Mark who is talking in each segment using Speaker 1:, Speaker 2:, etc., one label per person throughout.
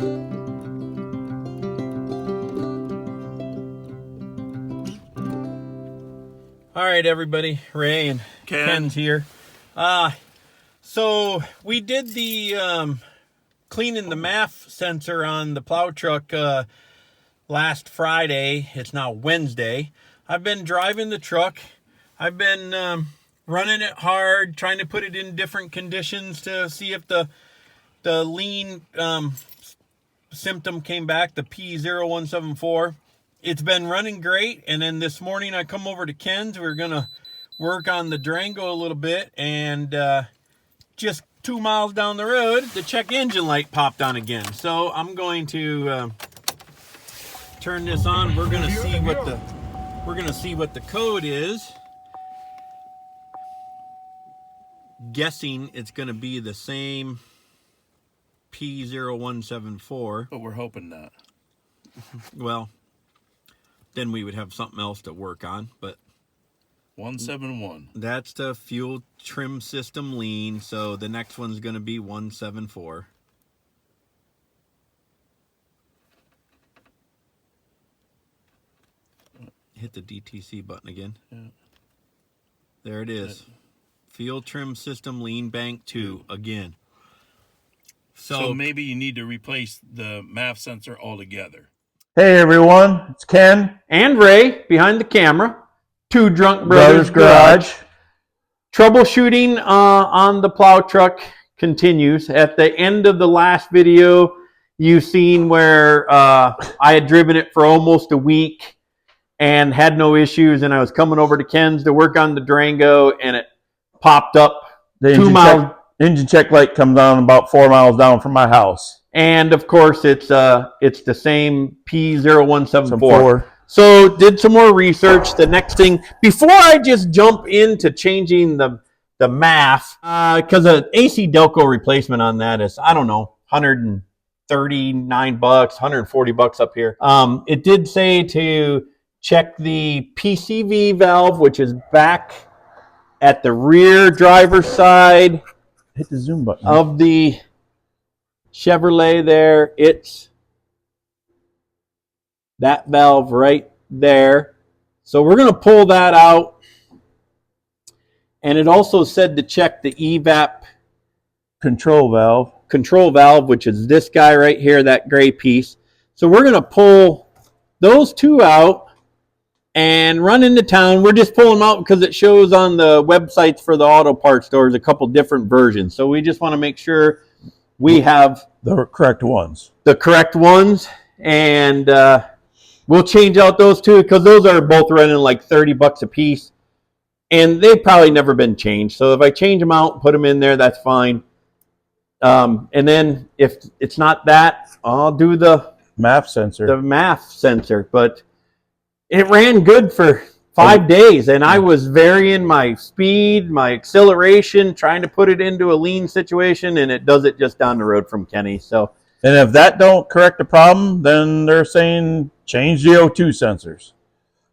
Speaker 1: All right, everybody. Ray and Ken's here. So we did the cleaning the MAF sensor on the plow truck last Friday. It's now Wednesday. I've been driving the truck. I've been running it hard, trying to put it in different conditions to see if the lean symptom came back, the P0174. It's been running great, and then this morning I come over to Ken's. We're going to work on the Durango a little bit, and just 2 miles down the road, the check engine light popped on again. So I'm going to turn this on. We're going to see what the code is. Guessing it's going to be the same P0174.
Speaker 2: But we're hoping not.
Speaker 1: Well, then we would have something else to work on, but
Speaker 2: 171.
Speaker 1: That's the fuel trim system lean, so the next one's going to be 174. Hit the DTC button again.
Speaker 2: Yeah.
Speaker 1: There it is. Fuel trim system lean bank 2 again.
Speaker 2: So maybe you need to replace the MAF sensor altogether.
Speaker 3: Hey everyone, it's Ken
Speaker 1: and Ray behind the camera. Two Drunk Brothers Garage. Troubleshooting on the plow truck continues. At the end of the last video, you've seen where I had driven it for almost a week and had no issues, and I was coming over to Ken's to work on the Durango, and it popped up
Speaker 3: the
Speaker 1: 2 miles.
Speaker 3: Engine check light comes on about 4 miles down from my house.
Speaker 1: And of course, it's the same P0174. So did some more research. The next thing, before I just jump into changing the MAF, because an AC Delco replacement on that is, I don't know, $139, $140 up here. It did say to check the PCV valve, which is back at the rear driver's side.
Speaker 3: Hit the zoom button
Speaker 1: of the Chevrolet there. It's that valve right there. So we're going to pull that out. And it also said to check the evap
Speaker 3: control
Speaker 1: valve, which is this guy right here, that gray piece. So we're going to pull those two out and run into town. We're just pulling them out because it shows on the websites for the auto parts stores a couple different versions. So we just want to make sure we have
Speaker 3: the correct ones.
Speaker 1: And we'll change out those two because those are both running like $30 a piece. And they've probably never been changed. So if I change them out, put them in there, that's fine. And then if it's not that, I'll do the
Speaker 3: MAF sensor.
Speaker 1: But it ran good for 5 days, and I was varying my speed, my acceleration, trying to put it into a lean situation, and it does it just down the road from Kenny. So,
Speaker 3: and if that don't correct the problem, then they're saying change the O2 sensors.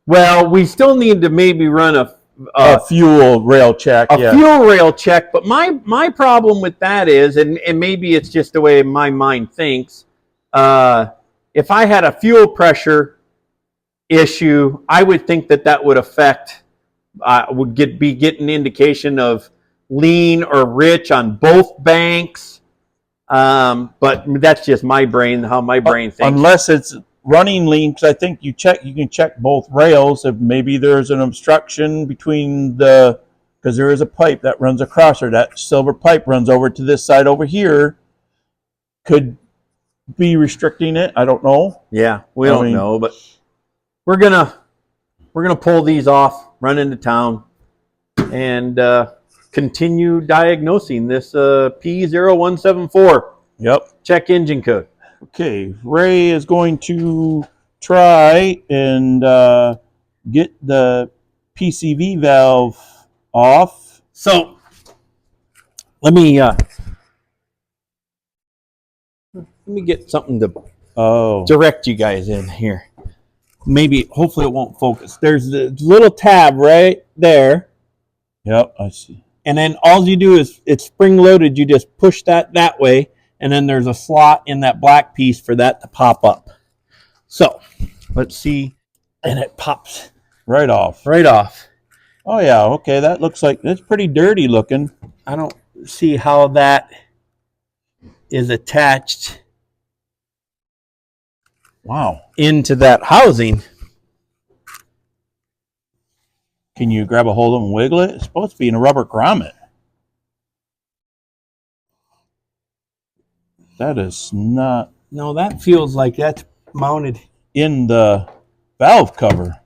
Speaker 1: Well, we still need to maybe run a
Speaker 3: fuel rail check.
Speaker 1: Fuel rail check, but my problem with that is, and maybe it's just the way my mind thinks, if I had a fuel pressure issue, I would think that would affect, be getting indication of lean or rich on both banks. But that's just my brain, how my brain thinks.
Speaker 3: Unless it's running lean, because I think you can check both rails if maybe there's an obstruction between because there is a pipe that runs across her. That silver pipe runs over to this side over here. Could be restricting it. I don't know.
Speaker 1: Yeah, we don't know, but we're gonna pull these off, run into town, and continue diagnosing this P0174.
Speaker 3: Yep.
Speaker 1: Check engine code.
Speaker 3: Okay, Ray is going to try and get the PCV valve off.
Speaker 1: So let me get something to direct you guys in here. Maybe, hopefully it won't focus. There's the little tab right there.
Speaker 3: Yep, I see.
Speaker 1: And then all you do is, it's spring loaded. You just push that way, and then there's a slot in that black piece for that to pop up. So let's see, and it pops
Speaker 3: Right off.
Speaker 1: right off.
Speaker 3: Oh yeah, okay, that looks like it's pretty dirty looking.
Speaker 1: I don't see how that is attached
Speaker 3: Wow.
Speaker 1: into that housing.
Speaker 3: Can you grab a hold of it and wiggle it? It's supposed to be in a rubber grommet. That is not
Speaker 1: No, that feels like that's mounted.
Speaker 3: in the valve cover.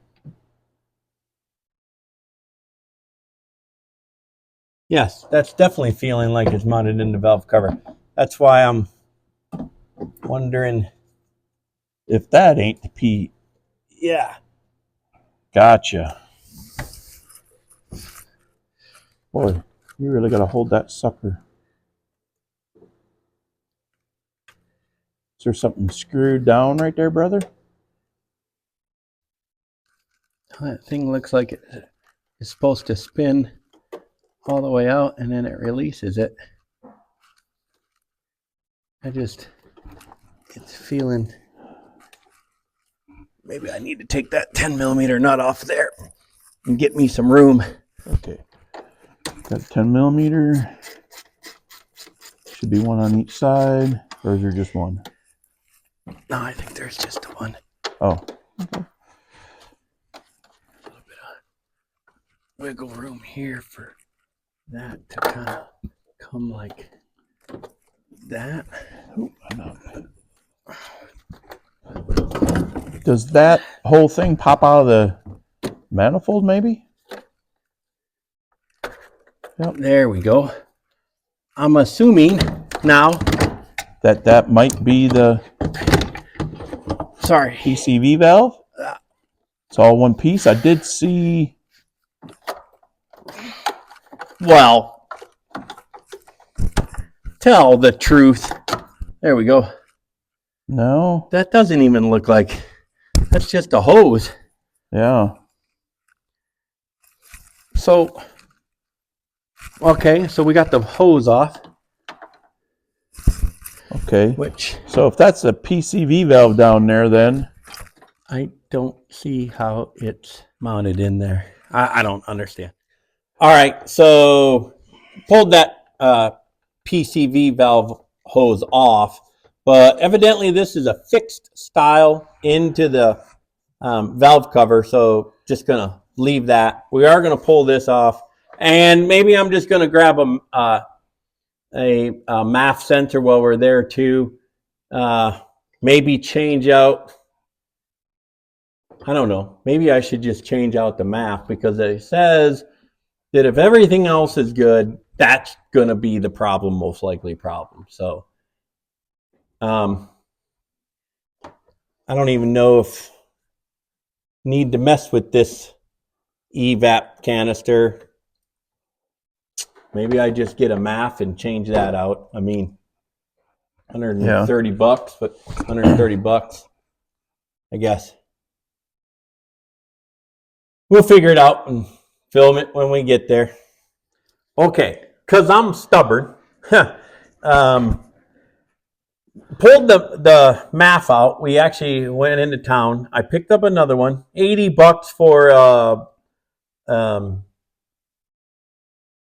Speaker 1: Yes, that's definitely feeling like it's mounted in the valve cover. That's why I'm wondering.
Speaker 3: If that ain't the P.
Speaker 1: Yeah.
Speaker 3: Gotcha. Boy, you really got to hold that sucker. Is there something screwed down right there, brother?
Speaker 1: That thing looks like it's supposed to spin all the way out and then it releases it. It's feeling. Maybe I need to take that 10 millimeter nut off there and get me some room.
Speaker 3: Okay. Got 10 millimeter. Should be one on each side. Or is there just one?
Speaker 1: No, I think there's just one.
Speaker 3: Oh.
Speaker 1: A little bit of wiggle room here for that to kind of come like that.
Speaker 3: Ooh, enough. Does that whole thing pop out of the manifold maybe?
Speaker 1: Yep. There we go. I'm assuming now.
Speaker 3: That might be the
Speaker 1: Sorry.
Speaker 3: PCV valve. It's all one piece. I did see.
Speaker 1: Well, tell the truth. There we go.
Speaker 3: No.
Speaker 1: That doesn't even look like. That's just a hose.
Speaker 3: Yeah.
Speaker 1: So, okay, so we got the hose off.
Speaker 3: Okay.
Speaker 1: Which
Speaker 3: So if that's a PCV valve down there, then
Speaker 1: I don't see how it's mounted in there. I don't understand. All right, so pulled that PCV valve hose off, but evidently this is a fixed style into the valve cover, so just gonna leave that. We are gonna pull this off, and maybe I'm just gonna grab a MAF sensor while we're there too. Maybe change out. I don't know. Maybe I should just change out the MAF because it says that if everything else is good, that's going to be the problem, most likely problem. So, I don't even know if need to mess with this evap canister. Maybe I just get a MAF and change that out. I mean, $130, but $130, I guess. We'll figure it out and film it when we get there. Okay, because I'm stubborn. Pulled the MAF out. We actually went into town. I picked up another one. $80 for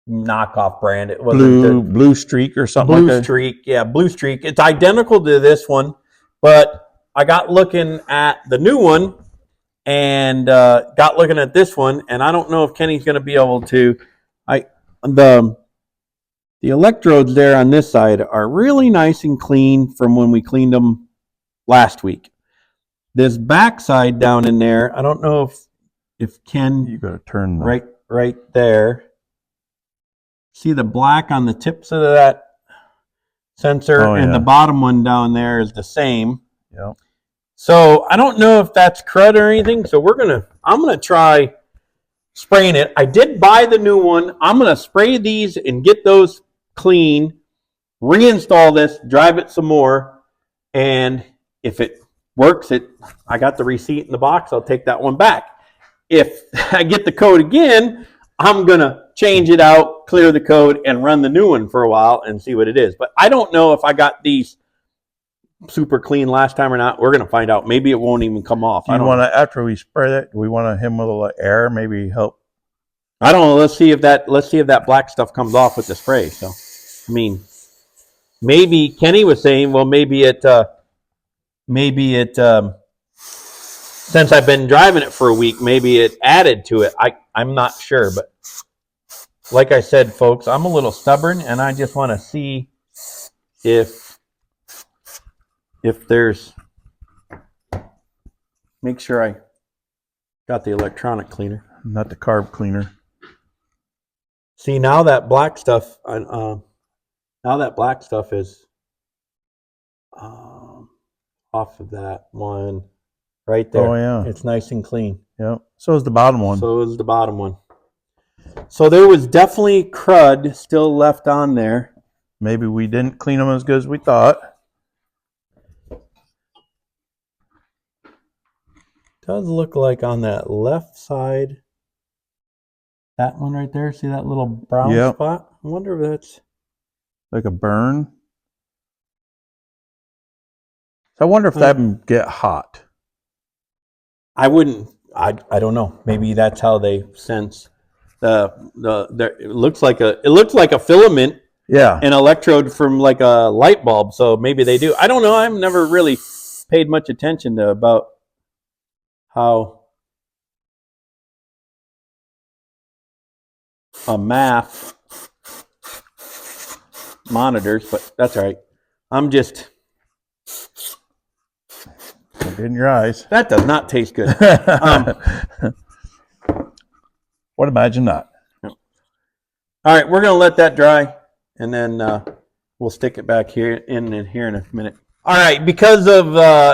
Speaker 1: knockoff brand. It wasn't
Speaker 3: blue streak or something
Speaker 1: Blue
Speaker 3: like that.
Speaker 1: Streak. Yeah, Blue Streak. It's identical to this one, but I got looking at the new one and got looking at this one, and I don't know if Kenny's going to be able to. The electrodes there on this side are really nice and clean from when we cleaned them last week. This back side down in there, I don't know if Ken,
Speaker 3: You got to turn the
Speaker 1: right there. See the black on the tips of that sensor, and the bottom one down there is the same.
Speaker 3: Yeah.
Speaker 1: So I don't know if that's crud or anything. So I'm gonna try spraying it. I did buy the new one. I'm gonna spray these and get those clean, reinstall this, drive it some more, and if it works, I got the receipt in the box. I'll take that one back. If I get the code again, I'm gonna change it out, clear the code and run the new one for a while and see what it is. But I don't know if I got these super clean last time or not. We're going to find out. Maybe it won't even come off.
Speaker 3: Do you want to, after we spray that, do we want to hit with a little air, maybe help?
Speaker 1: I don't know. Let's see if that black stuff comes off with the spray. So, I mean, maybe Kenny was saying, well, maybe it, since I've been driving it for a week, maybe it added to it. I'm not sure, but like I said, folks, I'm a little stubborn, and I just want to see if there's, make sure I got the electronic cleaner,
Speaker 3: not the carb cleaner.
Speaker 1: See, now that black stuff, is off of that one right there.
Speaker 3: Oh yeah,
Speaker 1: it's nice and clean.
Speaker 3: Yeah. So is the bottom one.
Speaker 1: So is the bottom one. So there was definitely crud still left on there.
Speaker 3: Maybe we didn't clean them as good as we thought.
Speaker 1: Does look like on that left side, that one right there, see that little brown spot? I wonder if that's
Speaker 3: like a burn. So I wonder if that would get hot.
Speaker 1: I wouldn't. I don't know. Maybe that's how they sense it looks like a filament.
Speaker 3: Yeah.
Speaker 1: An electrode from like a light bulb. So maybe they do. I don't know. I've never really paid much attention to about how a MAF monitors, but that's all right. I'm just.
Speaker 3: In your eyes.
Speaker 1: That does not taste good.
Speaker 3: What imagine not?
Speaker 1: All right, we're going to let that dry, and then we'll stick it back here in a minute. All right, because of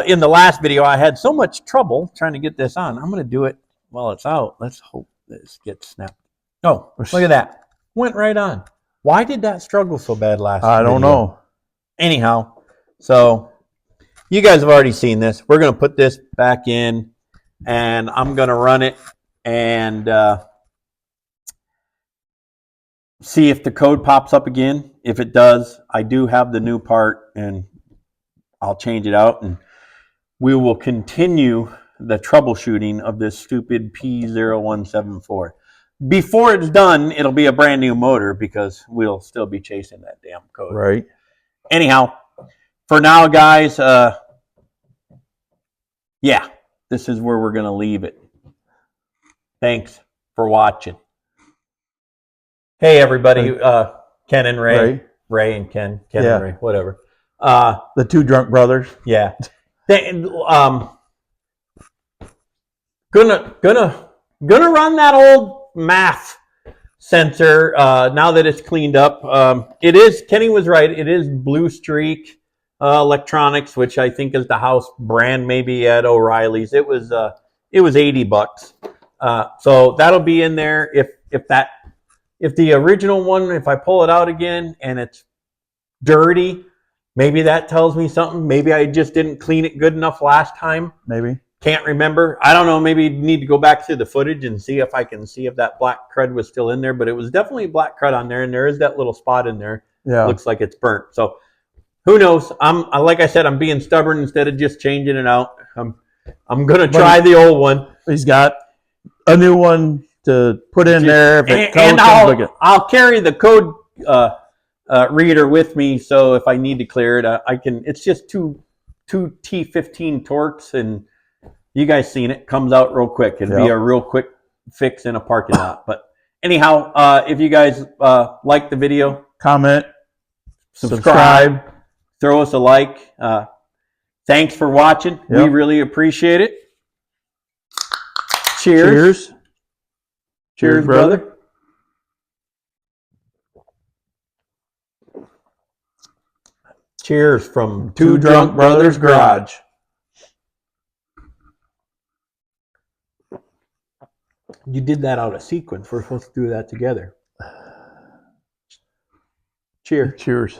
Speaker 1: in the last video, I had so much trouble trying to get this on. I'm going to do it while it's out. Let's hope this gets snapped. Oh, look at that. Went right on. Why did that struggle so bad last video?
Speaker 3: I don't know.
Speaker 1: Anyhow, so you guys have already seen this. We're going to put this back in, and I'm going to run it and see if the code pops up again. If it does, I do have the new part, and I'll change it out, and we will continue the troubleshooting of this stupid P0174. Before it's done, it'll be a brand new motor because we'll still be chasing that damn code.
Speaker 3: Right.
Speaker 1: Anyhow, for now, guys, yeah, this is where we're going to leave it. Thanks for watching. Hey, everybody. Ken and Ray. Ray and Ken. Ken and Ray. Whatever.
Speaker 3: The two drunk brothers.
Speaker 1: Yeah. Gonna run that old MAF sensor now that it's cleaned up. It is, Kenny was right, it is Blue Streak Electronics, which I think is the house brand maybe at O'Reilly's. It was $80. So that'll be in there. If the original one, if I pull it out again and it's dirty, maybe that tells me something. Maybe I just didn't clean it good enough last time.
Speaker 3: Maybe.
Speaker 1: Can't remember. I don't know. Maybe need to go back through the footage and see if I can see if that black crud was still in there. But it was definitely black crud on there, and there is that little spot in there.
Speaker 3: Yeah.
Speaker 1: Looks like it's burnt. So who knows? Like I said, I'm being stubborn instead of just changing it out. I'm gonna try the old one.
Speaker 3: He's got a new one to put in there. If it
Speaker 1: I'll carry the code reader with me, so if I need to clear it, I can. It's just two T15 Torx, and you guys seen it. Comes out real quick. It'd be a real quick fix in a parking lot. But anyhow, if you guys like the video,
Speaker 3: comment,
Speaker 1: subscribe, throw us a like. Thanks for watching. We really appreciate it. Cheers. Cheers, brother. Cheers from Two Drunk Brothers Garage. You did that out of sequence. We're supposed to do that together. Cheers.
Speaker 3: Cheers.